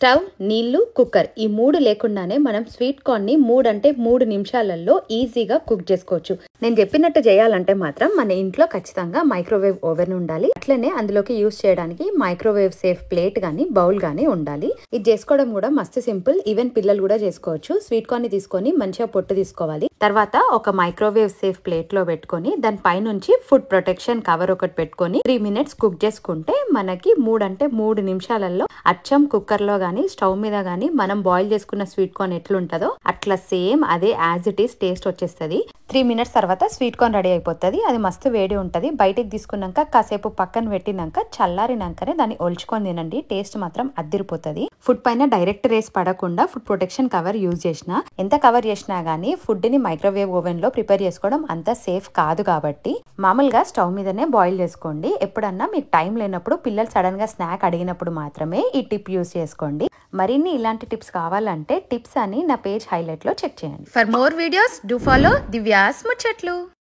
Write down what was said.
Stove, నీళ్లు, cooker ఈ 3 లేకుండానే మనం స్వీట్ కార్న్ ని 3 అంటే 3 నిమిషాలలో ఈజీగా కుక్ చేసుకోవచ్చు. నేను చెప్పినట్టు చేయాలంటే మాత్రం మన ఇంట్లో ఖచ్చితంగా మైక్రోవేవ్ ఓవెన్ ఉండాలి. అట్లనే అందులోకి యూస్ చేయడానికి మైక్రోవేవ్ సేఫ్ ప్లేట్ గానీ బౌల్ గానీ ఉండాలి. ఇది చేసుకోవడం కూడా మస్తు సింపుల్. ఈవెన్ పిల్లలు కూడా చేసుకోవచ్చు. స్వీట్ కార్న్ ని తీసుకొని మంచిగా పొట్టు తీసుకోవాలి. తర్వాత ఒక మైక్రోవేవ్ సేఫ్ ప్లేట్ లో పెట్టుకొని దాని పైనుంచి ఫుడ్ ప్రొటెక్షన్ కవర్ ఒకటి పెట్టుకొని 3 minutes కుక్ చేసుకుంటే మనకి 3 అంటే 3 నిమిషాలలో అచ్చం కుక్కర్ లో గానీ స్టవ్ మీద గానీ మనం బాయిల్ చేసుకున్న స్వీట్ కార్న్ ఎట్లుంటదో అట్లా సేమ్ అదే యాజ్ ఇట్ ఈస్ టేస్ట్ వచ్చేస్తుంది. 3 minutes తర్వాత స్వీట్ కార్న్ రెడీ అయిపోతుంది. అది మస్తు వేడి ఉంటది. బయటికి తీసుకున్నాక కాసేపు పక్కన పెట్టినాక చల్లారినాకనే దాన్ని ఒల్చుకొని తినండి. టేస్ట్ మాత్రం అద్దిరిపోతుంది. ఫుడ్ పైన డైరెక్ట్ రేస్ పడకుండా ఫుడ్ ప్రొటెక్షన్ కవర్ యూజ్ చేసినా ఎంత కవర్ చేసినా గానీ ఫుడ్ ని మైక్రోవేవ్ ఓవెన్ లో ప్రిపేర్ చేసుకోవడం అంత సేఫ్ కాదు కాబట్టి మామూలుగా స్టవ్ మీదనే బాయిల్ చేసుకోండి. ఎప్పుడన్నా మీకు టైం లేనప్పుడు పిల్లలు సడన్ గా స్నాక్ అడిగినప్పుడు మాత్రమే ఈ టిప్ యూజ్ చేసుకోండి. మరిన్ని ఇలాంటి టిప్స్ కావాలంటే టిప్స్ అని నా పేజ్ హైలైట్ లో చెక్ చేయండి. For more videos do follow Divya's ముచ్చట్లు.